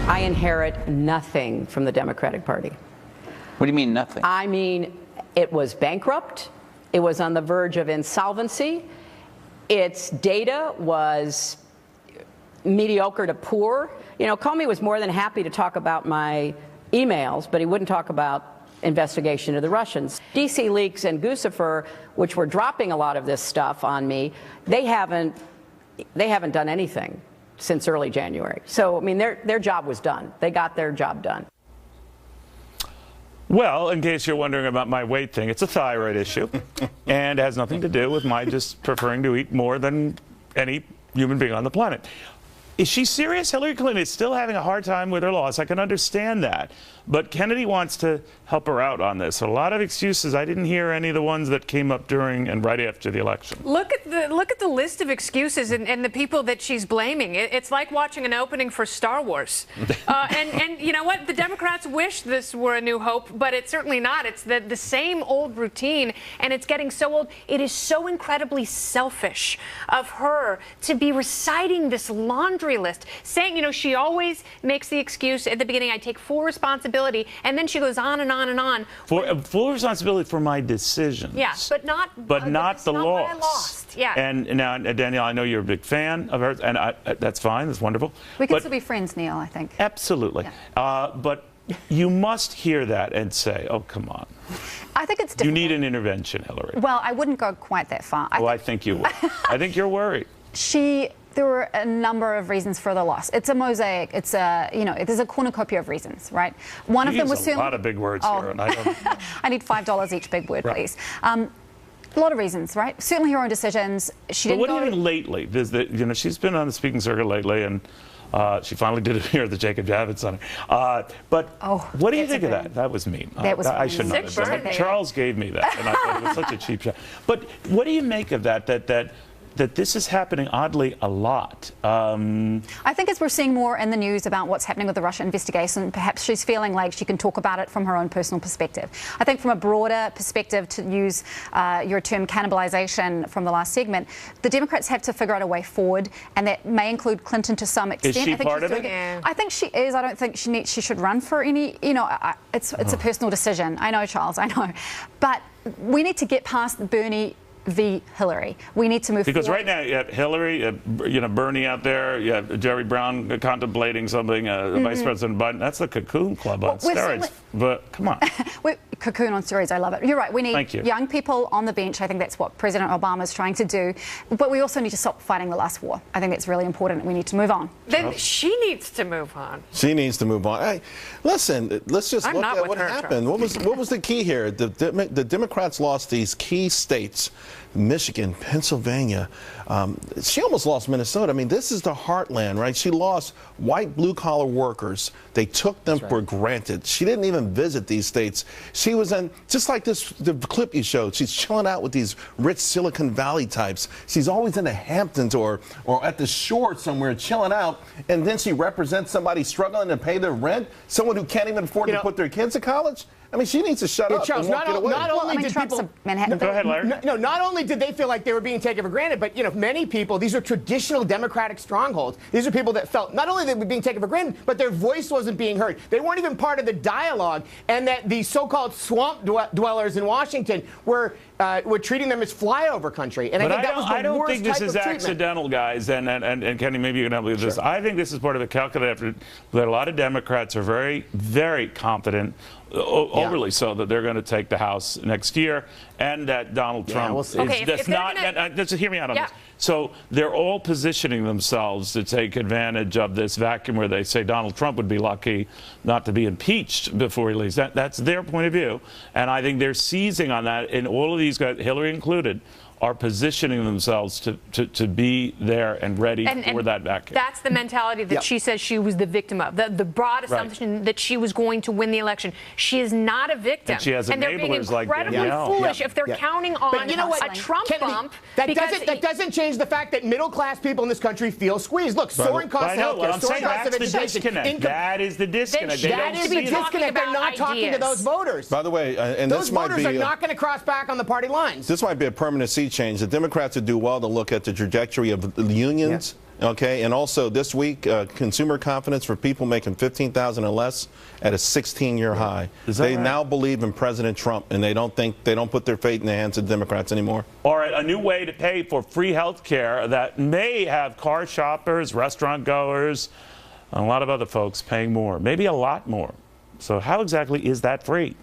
I inherit nothing from the Democratic Party. What do you mean nothing? I mean, it was bankrupt. It was on the verge of insolvency. Its data was mediocre to poor. You know, Comey was more than happy to talk about my emails, but he wouldn't talk about investigation of the Russians. DC Leaks and Guccifer, which were dropping a lot of this stuff on me, they haven't done anything since early January. So, I mean, their job was done. They got their job done. Well, in case you're wondering about my weight thing, it's a thyroid issue and has nothing to do with my just preferring to eat more than any human being on the planet. Is she serious? Hillary Clinton is still having a hard time with her loss. I can understand that. But Kennedy wants to help her out on this. A lot of excuses. I didn't hear any of the ones that came up during and right after the election. Look at the list of excuses and the people that she's blaming. It's like watching an opening for Star Wars. And you know what? The Democrats wish this were a new hope, but it's certainly not. It's the same old routine, and it's getting so old. It is so incredibly selfish of her to be reciting this laundry list, saying, you know, she always makes the excuse at the beginning, I take full responsibility, and then she goes on and on and on. For full responsibility for my decisions. Yeah, but not the loss. What I lost. Yeah. And now, Danielle, I know you're a big fan of hers, and that's fine. That's wonderful. We can still be friends, Neil, I think. Absolutely. Yeah. But you must hear that and say, oh, come on. I think it's difficult. You need an intervention, Hillary. Well, I wouldn't go quite that far. I think you would. I think you're worried. There were a number of reasons for the loss. It's a mosaic. It's a, you know, there's a cornucopia of reasons, right? One of them was a lot of big words here, and I don't. I need $5 each big word, please. A lot of reasons, right? Certainly her own decisions. She didn't. But what do you mean lately? You know, she's been on the speaking circuit lately, and she finally did it here at the Jacob Javits Center. But what do you think of that? That was mean. That was I should not have done it. Charles gave me that, and I thought it was such a cheap shot. But what do you make of that? That this is happening oddly a lot. I think as we're seeing more in the news about what's happening with the Russia investigation, perhaps she's feeling like she can talk about it from her own personal perspective. I think from a broader perspective, to use your term cannibalization from the last segment, the Democrats have to figure out a way forward, and that may include Clinton to some extent. Is she part of it? Yeah. I think she is. I don't think she should run for any, you know, it's a personal decision. I know, Charles, I know. But we need to get past Bernie v. Hillary. We need to move because forward. Right now you have Hillary, you know, Bernie out there, you have Jerry Brown contemplating something, Vice President Biden. That's the cocoon club on steroids. But come on. Cocoon on steroids, I love it. You're right. We need young people on the bench. I think that's what President Obama is trying to do. But we also need to stop fighting the last war. I think that's really important. We need to move on. Then she needs to move on. She needs to move on. Hey, listen, let's just look at what happened. What was the key here? The Democrats lost these key states. Michigan, Pennsylvania. She almost lost Minnesota. I mean, this is the heartland, right? She lost white blue-collar workers. They took them for granted. She didn't even visit these states. She was in, just like the clip you showed, she's chilling out with these rich Silicon Valley types. She's always in the Hamptons or at the shore somewhere chilling out, and then she represents somebody struggling to pay their rent, someone who can't even afford to put their kids to college. I mean, she needs to shut up Charles, and walk it away. Not only did Trump's people, Manhattan. Go ahead, Larry. No, not only did they feel like they were being taken for granted, but, you know, many people, these are traditional Democratic strongholds. These are people that felt not only they were being taken for granted, but their voice wasn't being heard. They weren't even part of the dialogue, and that the so-called swamp dwellers in Washington were treating them as flyover country. And I don't think this is accidental, guys. And Kenny, maybe you can help me with this. I think this is part of a calculated effort that a lot of Democrats are very, very confident, overly so, that they're going to take the House next year, and that Donald Trump is just hear me out on this. So they're all positioning themselves to take advantage of this vacuum where they say Donald Trump would be lucky not to be impeached before he leaves. That's their point of view, and I think they're seizing on that. And all of these guys, Hillary included, are positioning themselves to be there and ready for that vacuum. That's the mentality that she says she was the victim of. The broad assumption that she was going to win the election. She is not a victim. And she has enablers like Danielle. They're being incredibly foolish if they're counting on a Trump bump. That doesn't change the fact that middle-class people in this country feel squeezed. Look, soaring costs of healthcare, soaring costs of education. That is the disconnect. That is the disconnect. They're not talking to those voters. By the way, and those this might be... Those voters are not going to cross back on the party lines. This might be a permanent sea change. The Democrats would do well to look at the trajectory of the unions. Okay, and also this week, consumer confidence for people making $15,000 or less at a 16-year high. They now believe in President Trump, and they don't put their faith in the hands of Democrats anymore. All right, a new way to pay for free health care that may have car shoppers, restaurant goers, and a lot of other folks paying more, maybe a lot more. So how exactly is that free?